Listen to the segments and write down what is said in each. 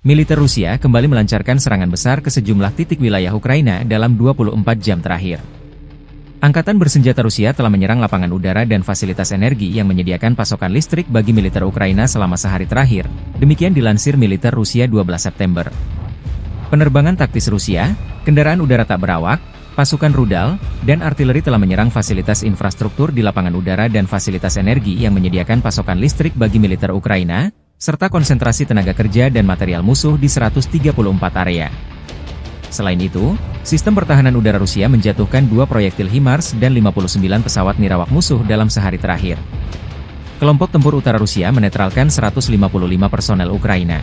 Militer Rusia kembali melancarkan serangan besar ke sejumlah titik wilayah Ukraina dalam 24 jam terakhir. Angkatan bersenjata Rusia telah menyerang lapangan udara dan fasilitas energi yang menyediakan pasokan listrik bagi militer Ukraina selama sehari terakhir, demikian dilansir militer Rusia 12 September. Penerbangan taktis Rusia, kendaraan udara tak berawak, pasukan rudal, dan artileri telah menyerang fasilitas infrastruktur di lapangan udara dan fasilitas energi yang menyediakan pasokan listrik bagi militer Ukraina, serta konsentrasi tenaga kerja dan material musuh di 134 area. Selain itu, sistem pertahanan udara Rusia menjatuhkan 2 proyektil HIMARS dan 59 pesawat nirawak musuh dalam sehari terakhir. Kelompok tempur utara Rusia menetralkan 155 personel Ukraina.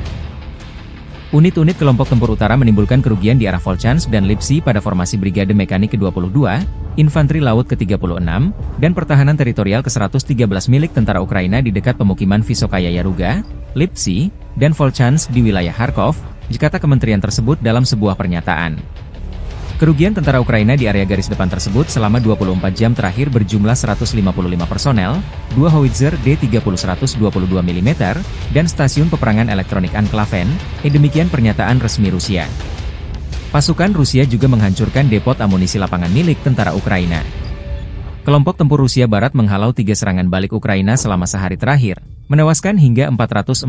Unit-unit kelompok tempur utara menimbulkan kerugian di arah Volchansk dan Lipsy pada formasi Brigade Mekanik ke-22, Infanteri Laut ke-36, dan pertahanan teritorial ke-113 milik tentara Ukraina di dekat pemukiman Vysokaya Yaruga, Lipsy, dan Volchansk di wilayah Kharkov, kata kementerian tersebut dalam sebuah pernyataan. Kerugian tentara Ukraina di area garis depan tersebut selama 24 jam terakhir berjumlah 155 personel, 2 howitzer D30-122 mm, dan stasiun peperangan elektronik Anklaven, demikian pernyataan resmi Rusia. Pasukan Rusia juga menghancurkan depot amunisi lapangan milik tentara Ukraina. Kelompok tempur Rusia Barat menghalau 3 serangan balik Ukraina selama sehari terakhir, menewaskan hingga 445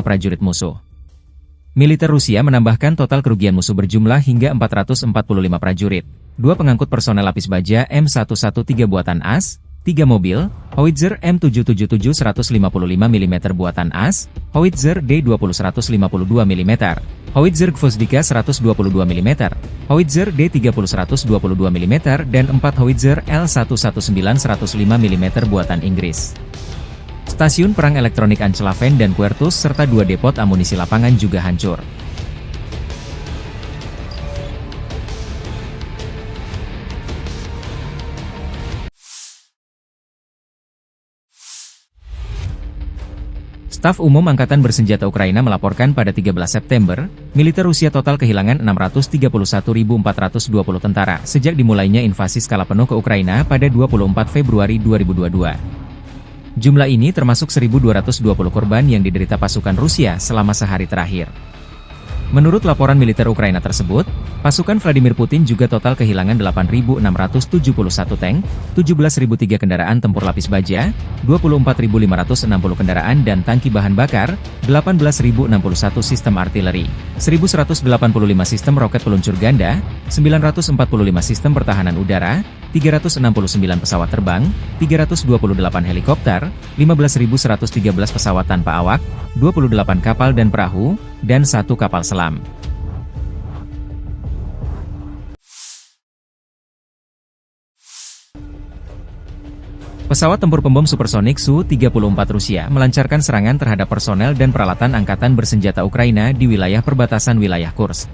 prajurit musuh. Militer Rusia menambahkan total kerugian musuh berjumlah hingga 445 prajurit, 2 pengangkut personel lapis baja M113 buatan AS, 3 mobil, howitzer M777 155 mm buatan AS, howitzer D20 152 mm, howitzer Gvozdika 122 mm, howitzer D30 122 mm, dan 4 howitzer L119 105 mm buatan Inggris. Stasiun perang elektronik Anklaven dan Quertus serta 2 depot amunisi lapangan juga hancur. Staf Umum Angkatan Bersenjata Ukraina melaporkan pada 13 September, militer Rusia total kehilangan 631.420 tentara sejak dimulainya invasi skala penuh ke Ukraina pada 24 Februari 2022. Jumlah ini termasuk 1.220 korban yang diderita pasukan Rusia selama sehari terakhir. Menurut laporan militer Ukraina tersebut, pasukan Vladimir Putin juga total kehilangan 8.671 tank, 17.003 kendaraan tempur lapis baja, 24.560 kendaraan dan tangki bahan bakar, 18.061 sistem artileri, 1.185 sistem roket peluncur ganda, 945 sistem pertahanan udara, 369 pesawat terbang, 328 helikopter, 15.113 pesawat tanpa awak, 28 kapal dan perahu, dan 1 kapal selam. Pesawat tempur pembom supersonik Su-34 Rusia melancarkan serangan terhadap personel dan peralatan angkatan bersenjata Ukraina di wilayah perbatasan wilayah Kursk.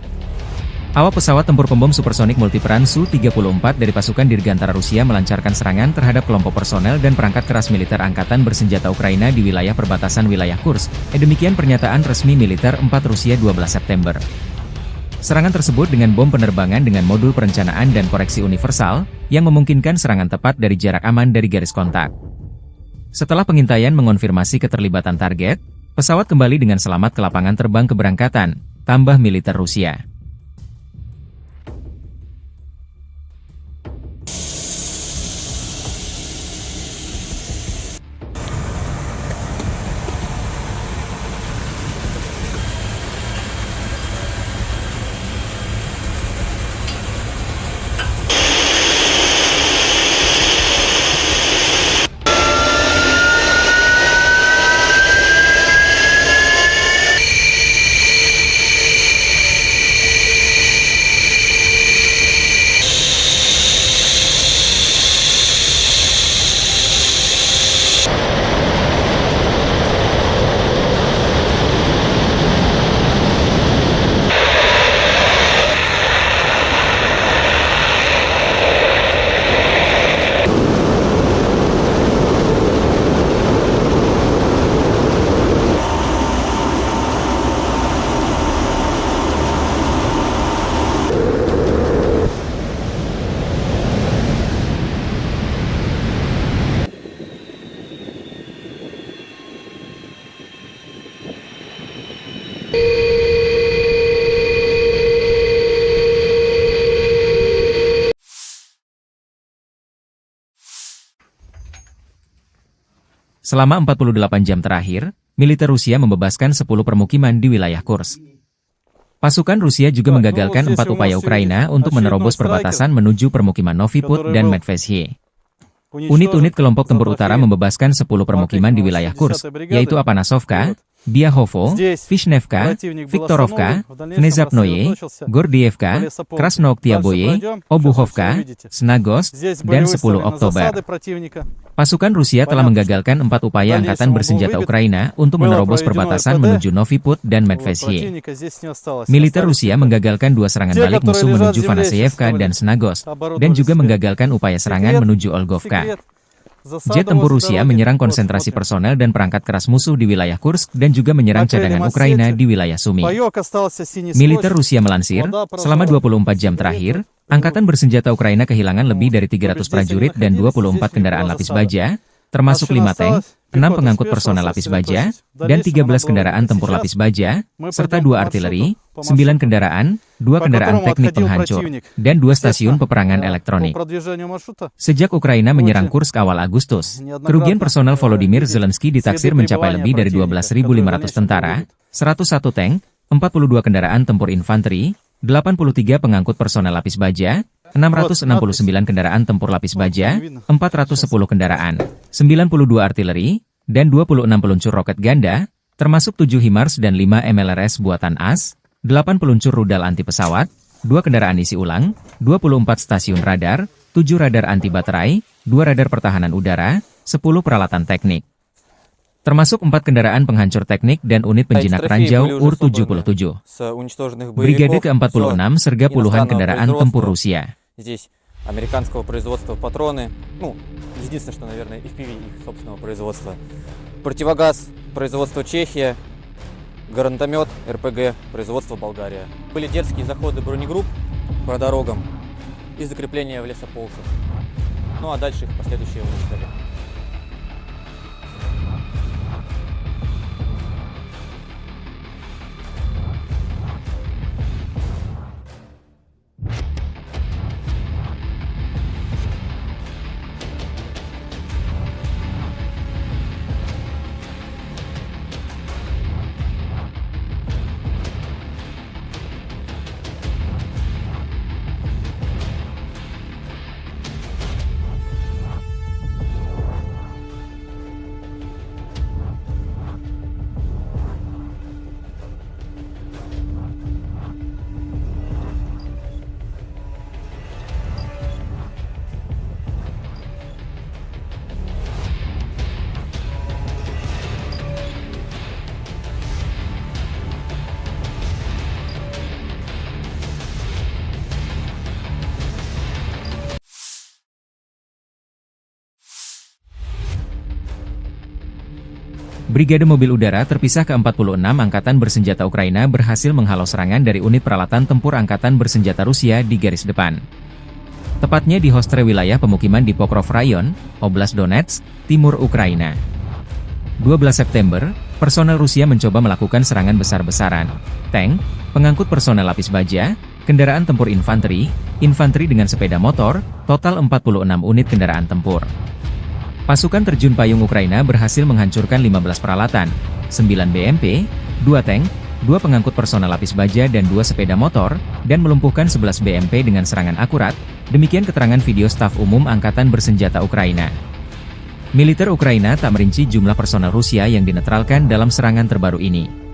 Awak pesawat tempur pembom supersonik multiperan Su-34 dari pasukan Dirgantara Rusia melancarkan serangan terhadap kelompok personel dan perangkat keras militer angkatan bersenjata Ukraina di wilayah perbatasan wilayah Kursk, demikian pernyataan resmi militer 4 Rusia 12 September. Serangan tersebut dengan bom penerbangan dengan modul perencanaan dan koreksi universal, yang memungkinkan serangan tepat dari jarak aman dari garis kontak. Setelah pengintaian mengonfirmasi keterlibatan target, pesawat kembali dengan selamat ke lapangan terbang keberangkatan, tambah militer Rusia. Selama 48 jam terakhir, militer Rusia membebaskan 10 permukiman di wilayah Kursk. Pasukan Rusia juga menggagalkan 4 upaya Ukraina untuk menerobos perbatasan menuju permukiman Novi Put dan Medvesye. Unit-unit kelompok tempur utara membebaskan 10 permukiman di wilayah Kursk, yaitu Apanasovka, Biahovo, Vishnevka, Viktorovka, Внезапное, Gordievka, Krasnooktiaboye, Obuhovka, Snagost, dan 10 Oktober. Pasukan Rusia telah menggagalkan 4 upaya angkatan bersenjata Ukraina untuk menerobos perbatasan menuju Novi Put dan Medvesye. Militer Rusia menggagalkan 2 serangan balik musuh menuju Vanaseyevka dan Snagost, dan juga menggagalkan upaya serangan menuju Olgovka. Jet tempur Rusia menyerang konsentrasi personel dan perangkat keras musuh di wilayah Kursk dan juga menyerang cadangan Ukraina di wilayah Sumy. Militer Rusia melansir, selama 24 jam terakhir, angkatan bersenjata Ukraina kehilangan lebih dari 300 prajurit dan 24 kendaraan lapis baja, termasuk 5 tank, 6 pengangkut personel lapis baja, dan 13 kendaraan tempur lapis baja, serta 2 artileri, 9 kendaraan, 2 kendaraan teknik penghancur, dan 2 stasiun peperangan elektronik. Sejak Ukraina menyerang Kursk awal Agustus, kerugian personel Volodymyr Zelensky ditaksir mencapai lebih dari 12.500 tentara, 101 tank, 42 kendaraan tempur infanteri, 83 pengangkut personel lapis baja, 669 kendaraan tempur lapis baja, 410 kendaraan, 92 artileri, dan 26 peluncur roket ganda, termasuk 7 HIMARS dan 5 MLRS buatan AS, 8 peluncur rudal anti pesawat, 2 kendaraan isi ulang, 24 stasiun radar, 7 radar anti baterai, 2 radar pertahanan udara, 10 peralatan teknik. Termasuk 4 kendaraan penghancur teknik dan unit penjinak ranjau UR-77. Brigade ke-46 serga puluhan kendaraan tempur Rusia. Здесь американского производства патроны, единственное, что, наверное, FPV их собственного производства. Противогаз, производство Чехия, гранатомет, РПГ, производство Болгария. Были дерзкие заходы бронегрупп по дорогам и закрепления в лесополосах. А дальше их последующее уничтожение. Brigade Mobil Udara terpisah ke-46 Angkatan Bersenjata Ukraina berhasil menghalau serangan dari unit peralatan tempur Angkatan Bersenjata Rusia di garis depan. Tepatnya di Hostre wilayah pemukiman di Pokrov Rayon, Oblast Donetsk, timur Ukraina. 12 September, personel Rusia mencoba melakukan serangan besar-besaran. Tank, pengangkut personel lapis baja, kendaraan tempur infanteri, infanteri dengan sepeda motor, total 46 unit kendaraan tempur. Pasukan terjun payung Ukraina berhasil menghancurkan 15 peralatan, 9 BMP, 2 tank, 2 pengangkut personel lapis baja dan 2 sepeda motor, dan melumpuhkan 11 BMP dengan serangan akurat, demikian keterangan video staf umum Angkatan Bersenjata Ukraina. Militer Ukraina tak merinci jumlah personel Rusia yang dinetralkan dalam serangan terbaru ini.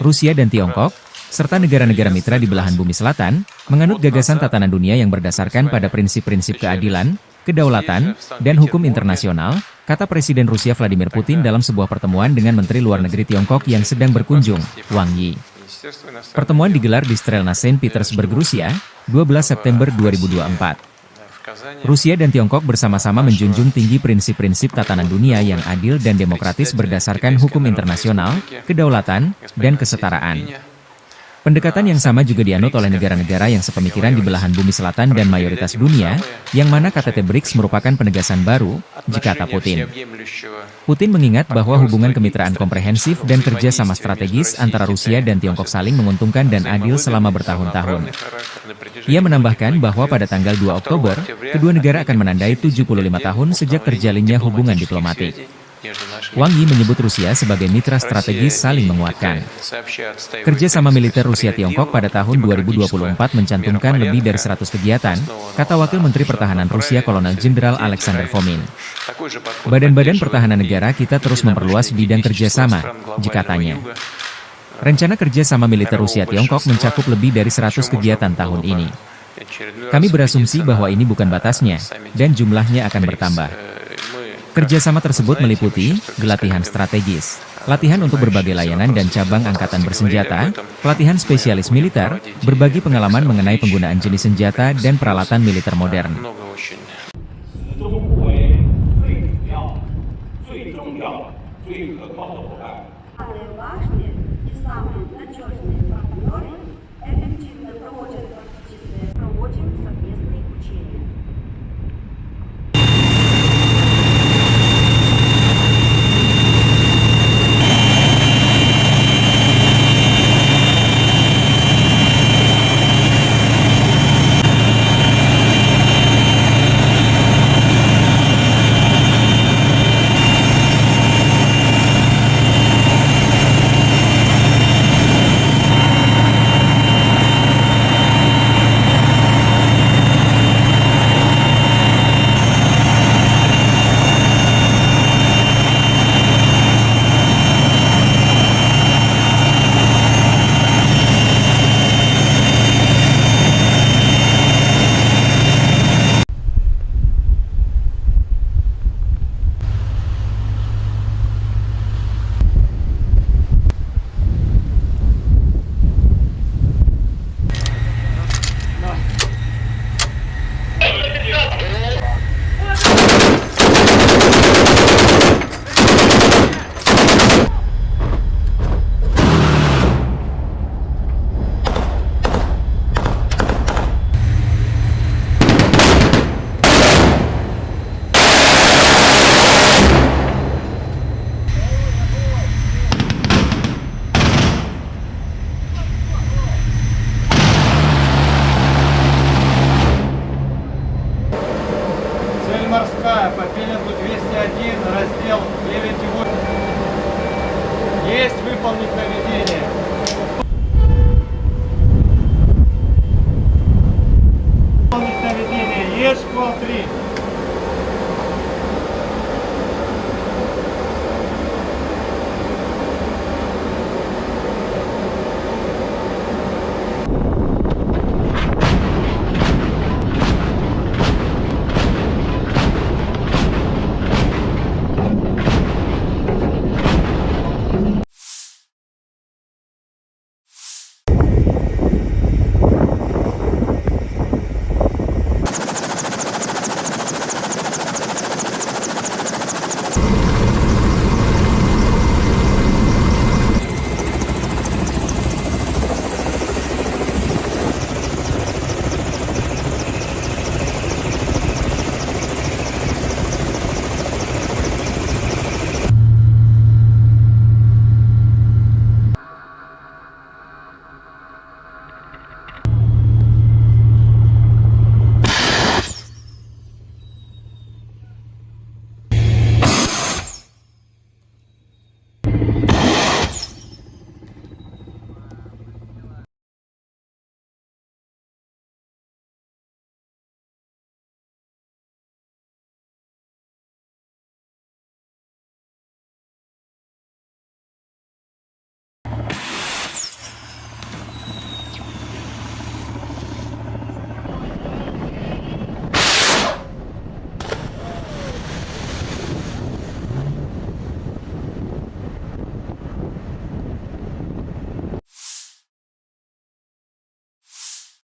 Rusia dan Tiongkok, serta negara-negara mitra di belahan bumi selatan, menganut gagasan tatanan dunia yang berdasarkan pada prinsip-prinsip keadilan, kedaulatan, dan hukum internasional, kata Presiden Rusia Vladimir Putin dalam sebuah pertemuan dengan Menteri Luar Negeri Tiongkok yang sedang berkunjung, Wang Yi. Pertemuan digelar di Strelna Saint Petersburg, Rusia, 12 September 2024. Rusia dan Tiongkok bersama-sama menjunjung tinggi prinsip-prinsip tatanan dunia yang adil dan demokratis berdasarkan hukum internasional, kedaulatan, dan kesetaraan. Pendekatan yang sama juga dianut oleh negara-negara yang sepemikiran di belahan bumi selatan dan mayoritas dunia, yang mana KTT BRICS merupakan penegasan baru, kata Putin. Putin mengingat bahwa hubungan kemitraan komprehensif dan kerja sama strategis antara Rusia dan Tiongkok saling menguntungkan dan adil selama bertahun-tahun. Ia menambahkan bahwa pada tanggal 2 Oktober, kedua negara akan menandai 75 tahun sejak terjalinnya hubungan diplomatik. Wang Yi menyebut Rusia sebagai mitra strategis saling menguatkan. Kerjasama militer Rusia-Tiongkok pada tahun 2024 mencantumkan lebih dari 100 kegiatan, kata Wakil Menteri Pertahanan Rusia Kolonel Jenderal Alexander Fomin. Badan-badan pertahanan negara kita terus memperluas bidang kerjasama, katanya. Rencana kerjasama militer Rusia-Tiongkok mencakup lebih dari 100 kegiatan tahun ini. Kami berasumsi bahwa ini bukan batasnya, dan jumlahnya akan bertambah. Kerjasama tersebut meliputi latihan strategis, latihan untuk berbagai layanan dan cabang angkatan bersenjata, pelatihan spesialis militer, berbagi pengalaman mengenai penggunaan jenis senjata dan peralatan militer modern.